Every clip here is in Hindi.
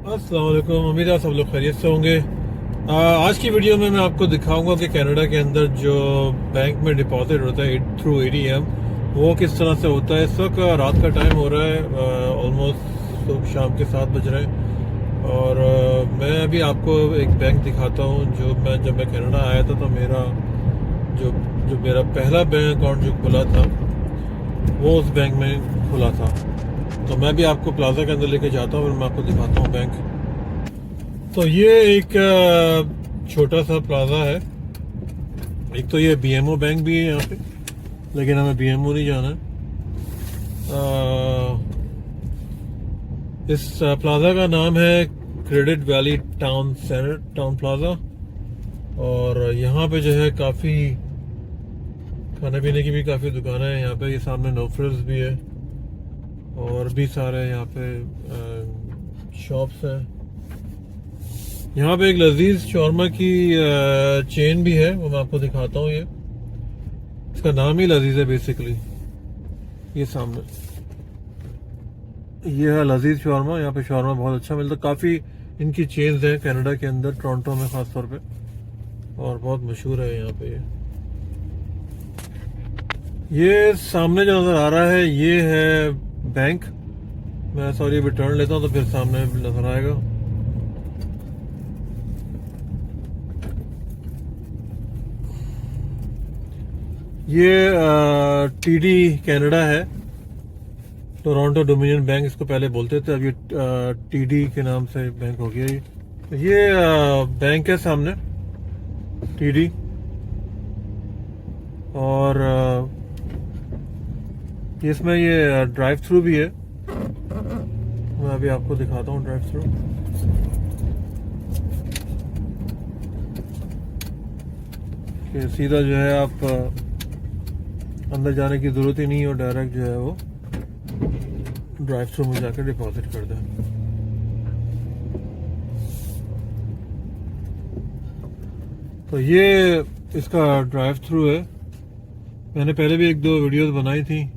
अस्सलाम वालेकुम। उम्मीद है आप सब लोग खैरियत से होंगे। आज की वीडियो में मैं आपको दिखाऊंगा कि कनाडा के अंदर जो बैंक में डिपॉजिट होता है थ्रू एटीएम वो किस तरह से होता है। इस वक्त रात का टाइम हो रहा है, ऑलमोस्ट शाम के 7 बज रहे हैं और मैं अभी आपको एक बैंक दिखाता हूँ जो जब मैं कनाडा आया था तो मेरा जो जो मेरा पहला बैंक अकाउंट जो खुला था वो उस बैंक में खुला था। तो मैं भी आपको प्लाजा के अंदर लेके जाता हूँ और मैं आपको दिखाता हूँ बैंक। तो ये एक छोटा सा प्लाजा है। एक तो ये बीएमओ बैंक भी है यहाँ पे, लेकिन हमें बीएमओ नहीं जाना है। इस प्लाजा का नाम है क्रेडिट वैली टाउन प्लाजा और यहाँ पे जो है काफ़ी खाने पीने की भी काफ़ी दुकानें हैं यहाँ पे। ये सामने नोफ्रिल्स भी है और भी सारे यहाँ पे शॉप्स हैं। यहाँ पे एक लजीज शौरमा की चेन भी है, वो मैं आपको दिखाता हूँ। ये इसका नाम ही लजीज है बेसिकली। ये सामने ये है लजीज शौरमा। यहाँ पे शौरमा बहुत अच्छा मिलता है। काफ़ी इनकी चेन्स हैं कनाडा के अंदर, टोरंटो में ख़ास तौर पे, और बहुत मशहूर है यहाँ पे। ये सामने जो नज़र आ रहा है ये है बैंक। मैं सॉरी अभी टर्न लेता हूँ तो फिर सामने नजर आएगा। ये टीडी कनाडा है, टोरंटो डोमिनियन बैंक इसको पहले बोलते थे, अब ये टीडी के नाम से बैंक हो गया। ये बैंक है सामने टीडी, और इसमें ये ड्राइव थ्रू भी है। मैं अभी आपको दिखाता हूँ ड्राइव थ्रू। कि सीधा जो है आप अंदर जाने की जरूरत ही नहीं है और डायरेक्ट जो है वो ड्राइव थ्रू में जाकर डिपॉजिट कर दें। तो ये इसका ड्राइव थ्रू है। मैंने पहले भी 1-2 वीडियोस बनाई थी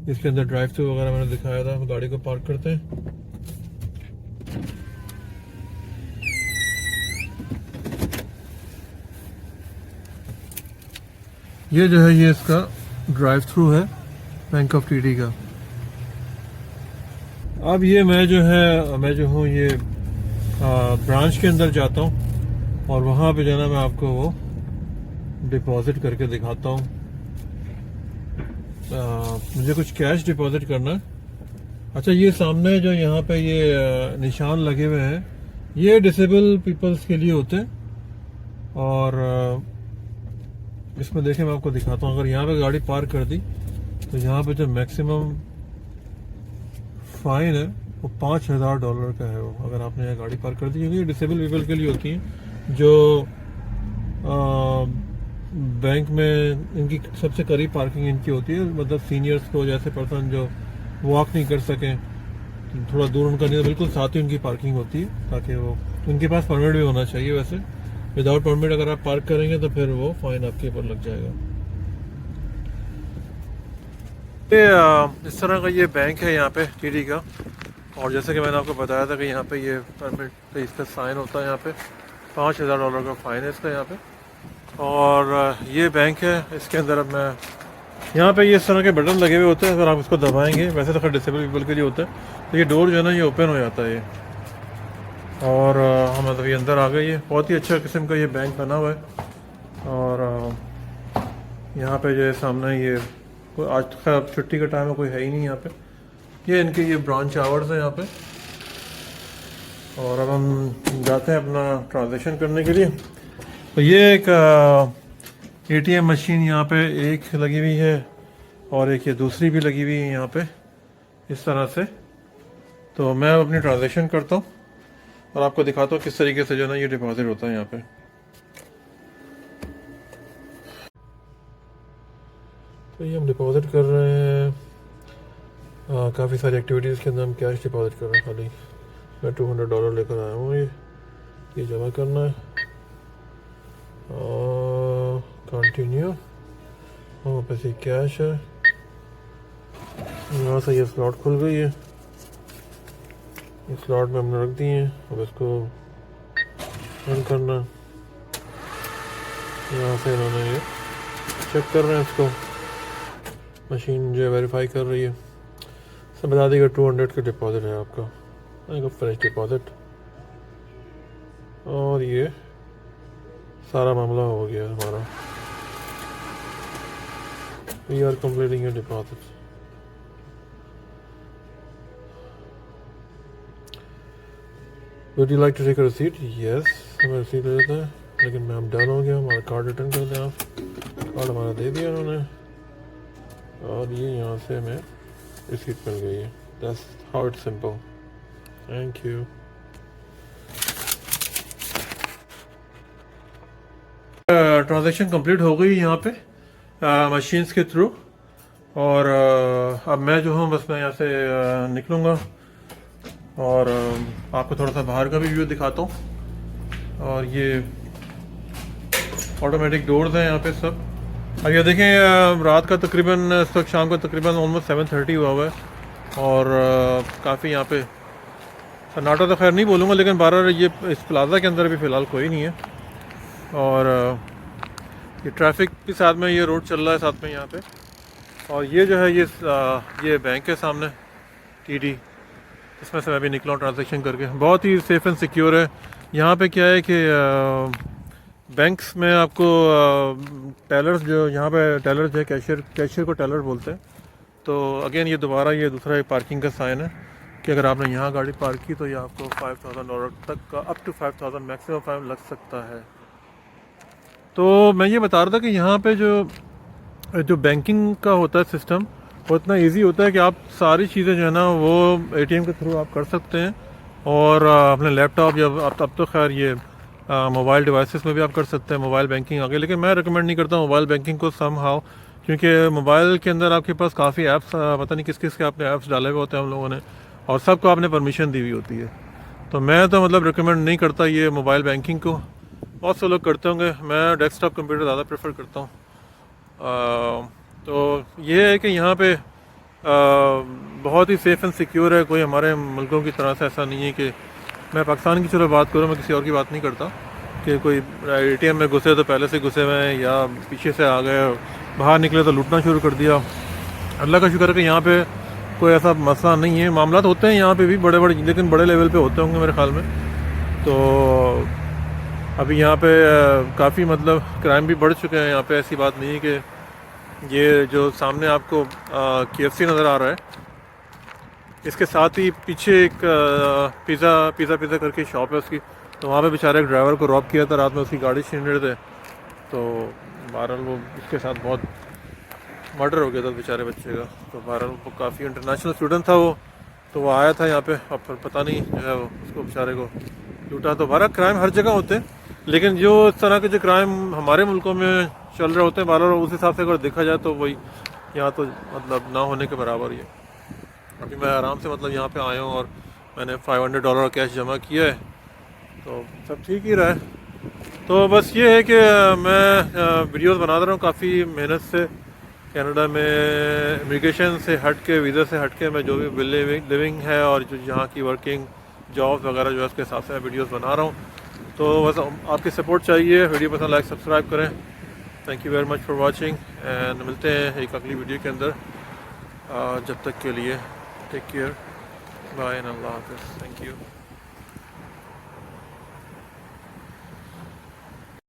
इसके अंदर ड्राइव थ्रू वगैरह मैंने दिखाया था। गाड़ी को पार्क करते हैं। ये जो है ये इसका ड्राइव थ्रू है बैंक ऑफ टीडी का। अब ये मैं जो हूँ ये ब्रांच के अंदर जाता हूँ और वहाँ पे जो है ना मैं आपको वो डिपॉजिट करके दिखाता हूँ। मुझे कुछ कैश डिपॉजिट करना है। अच्छा, ये सामने जो यहाँ पे ये निशान लगे हुए हैं ये डिसेबल पीपल्स के लिए होते हैं। और इसमें देखें मैं आपको दिखाता हूँ। अगर यहाँ पे गाड़ी पार्क कर दी तो यहाँ पे जो मैक्सिमम फाइन है वो $5,000 का है। वो अगर आपने यहाँ गाड़ी पार्क कर दी, क्योंकि डिसेबल पीपल के लिए होती है जो बैंक में इनकी सबसे करीब पार्किंग इनकी होती है। मतलब सीनियर्स को, जैसे पर्सन जो वॉक नहीं कर सकें, थोड़ा दूर उनका नहीं, तो बिल्कुल साथ ही उनकी पार्किंग होती है, ताकि वो उनके पास परमिट भी होना चाहिए। वैसे विदाउट परमिट अगर आप पार्क करेंगे तो फिर वो फाइन आपके ऊपर लग जाएगा। ये इस तरह का ये बैंक है यहाँ पे टीडी का। और जैसे कि मैंने आपको बताया था कि यहाँ पे ये परमिट पे इसका साइन होता है। यहाँ पे $5,000 का फाइन है इसका यहाँ पे। और ये बैंक है, इसके अंदर अब मैं यहाँ पे ये इस तरह के बटन लगे हुए होते हैं। अगर आप इसको दबाएंगे, वैसे तो खैर डिसेबल पीपल के लिए होता है, तो ये डोर जो है ना ये ओपन हो जाता है ये। और हम मतलब ये अंदर आ गए। ये बहुत ही अच्छा किस्म का ये बैंक बना हुआ है। और यहाँ पे जो है सामने ये आज खैर छुट्टी का टाइम है, कोई है ही नहीं यहाँ पे। ये इनके ये ब्रांच आवर्स हैं यहाँ पे। और अब हम जाते हैं अपना ट्रांजेक्शन करने के लिए। तो ये एक एटीएम मशीन यहाँ पे एक लगी हुई है और एक ये दूसरी भी लगी हुई है यहाँ पे इस तरह से। तो मैं अपनी ट्रांजेक्शन करता हूँ और आपको दिखाता हूँ किस तरीके से जो ना ये डिपॉजिट होता है यहाँ पे। तो ये हम डिपॉजिट कर रहे हैं। काफ़ी सारी एक्टिविटीज़ के अंदर हम कैश डिपॉजिट कर रहे हैं। खाली मैं $200 लेकर आया हूँ। ये जमा करना है। कंटिन्यू। वहाँ पे से कैश है, यहाँ से ये स्लॉट खुल गई है। इस स्लॉट में हमने रख दिए हैं। अब इसको रन करना, यहाँ से इन्होंने ये चेक कर रहे हैं इसको, मशीन जो है वेरीफाई कर रही है। सब बता देगा 200 का डिपॉजिट है आपका, फ्रेश डिपॉजिट। और ये सारा मामला हो गया हमारा। We are completing your deposit. Would you like to take a receipt? Yes, हमें रिसीट ले लेते हैं, लेकिन मैम डन हो गया। हमारा कार्ड रिटर्न कर दें आप। कार्ड हमारा दे दिया उन्होंने, और ये यहाँ से हमें रिसीट मिल गई है। That's how it's simple. Thank you. Transaction complete हो गई यहाँ पे मशीन्स के थ्रू। और अब मैं जो हूँ बस मैं यहाँ से निकलूँगा और आपको थोड़ा सा बाहर का भी व्यू दिखाता हूँ। और ये ऑटोमेटिक डोर्स हैं यहाँ पे सब। अब ये देखें रात का तकरीबन इस वक्त शाम को तकरीबन ऑलमोस्ट 7:30 हुआ हुआ है। और काफ़ी यहाँ पे सन्नाटा तो खैर नहीं बोलूँगा, लेकिन 12 ये इस प्लाजा के अंदर भी फ़िलहाल कोई नहीं है। और ये ट्रैफिक के साथ में ये रोड चल रहा है साथ में यहाँ पे। और ये जो है ये बैंक है सामने TD, इसमें से मैं भी निकला हूँ ट्रांजैक्शन करके। बहुत ही सेफ़ एंड सिक्योर है। यहाँ पे क्या है कि बैंक्स में आपको टेलर्स जो यहाँ पे टेलर्स है, कैशियर को टेलर बोलते हैं। तो अगेन ये दोबारा ये दूसरा एक पार्किंग का साइन है कि अगर आपने यहाँ गाड़ी पार्क की तो ये आपको $5,000 तक का, अप टू 5,000 मैक्सिमम फाइन लग सकता है। तो मैं ये बता रहा था कि यहाँ पे जो बैंकिंग का होता है सिस्टम, वो इतना इजी होता है कि आप सारी चीज़ें जो है ना वो ATM के थ्रू आप कर सकते हैं। और अपने लैपटॉप या अब तो खैर ये मोबाइल डिवाइसेस में भी आप कर सकते हैं, मोबाइल बैंकिंग आ गई। लेकिन मैं रिकमेंड नहीं करता मोबाइल बैंकिंग को सम हाउ, क्योंकि मोबाइल के अंदर आपके पास काफ़ी ऐप्स, पता नहीं किस किस के आपने ऐप्स डाले हुए होते हैं हम लोगों ने, और सबको आपने परमिशन दी हुई होती है। तो मैं तो मतलब रिकमेंड नहीं करता ये मोबाइल बैंकिंग को। बहुत से लोग करते होंगे, मैं डेस्कटॉप कंप्यूटर ज़्यादा प्रेफर करता हूँ। तो ये है कि यहाँ पे बहुत ही सेफ़ एंड सिक्योर है। कोई हमारे मुल्कों की तरह से ऐसा नहीं है कि मैं पाकिस्तान की चलो बात करूँ, मैं किसी और की बात नहीं करता कि कोई ATM में घुसे तो पहले से घुसे हुए हैं या पीछे से आ गए, बाहर निकले तो लूटना शुरू कर दिया। अल्लाह का शुक्र है कि यहाँ पे कोई ऐसा मसला नहीं है। मामला होते हैं यहाँ पे भी बड़े बड़े, लेकिन बड़े लेवल पे होते होंगे मेरे ख्याल में। तो अभी यहाँ पे काफ़ी मतलब क्राइम भी बढ़ चुके हैं यहाँ पे। ऐसी बात नहीं है कि ये जो सामने आपको KFC नज़र आ रहा है, इसके साथ ही पीछे एक पिज़्ज़ा करके शॉप है उसकी। तो वहाँ पे बेचारे एक ड्राइवर को रॉब किया था रात में, उसकी गाड़ी छीन रहे थे। तो बहरहाल वो उसके साथ बहुत मर्डर हो गया था बेचारे बच्चे का। तो बहरहाल वो काफ़ी इंटरनेशनल स्टूडेंट था वो, तो वो आया था यहाँ पे, अब पता नहीं जो है उसको बेचारे को लूटा। तो बहरहाल क्राइम हर जगह होते हैं, लेकिन जो इस तरह के जो क्राइम हमारे मुल्कों में चल रहे होते हैं बहरहाल उस हिसाब से अगर देखा जाए तो वही यहाँ तो मतलब ना होने के बराबर ही है। अभी मैं आराम से मतलब यहाँ पे आया हूँ और मैंने $500 कैश जमा किया है, तो सब ठीक ही रहा है। तो बस ये है कि मैं वीडियोस बना रहा हूँ काफ़ी मेहनत से। कनाडा में इमिग्रेशन से हट के, वीज़ा से हट के मैं जो भी लिविंग है और जो यहाँ की वर्किंग जॉब्स वगैरह जो है उसके हिसाब से मैं वीडियोस बना रहा हूँ। तो बस आपकी सपोर्ट चाहिए। वीडियो पसंद लाइक सब्सक्राइब करें। Thank you very much for watching, and मिलते हैं एक अगली वीडियो के अंदर। जब तक के लिए टेक केयर, बाय एंड अल्लाह हाफ़िज़। Thank you.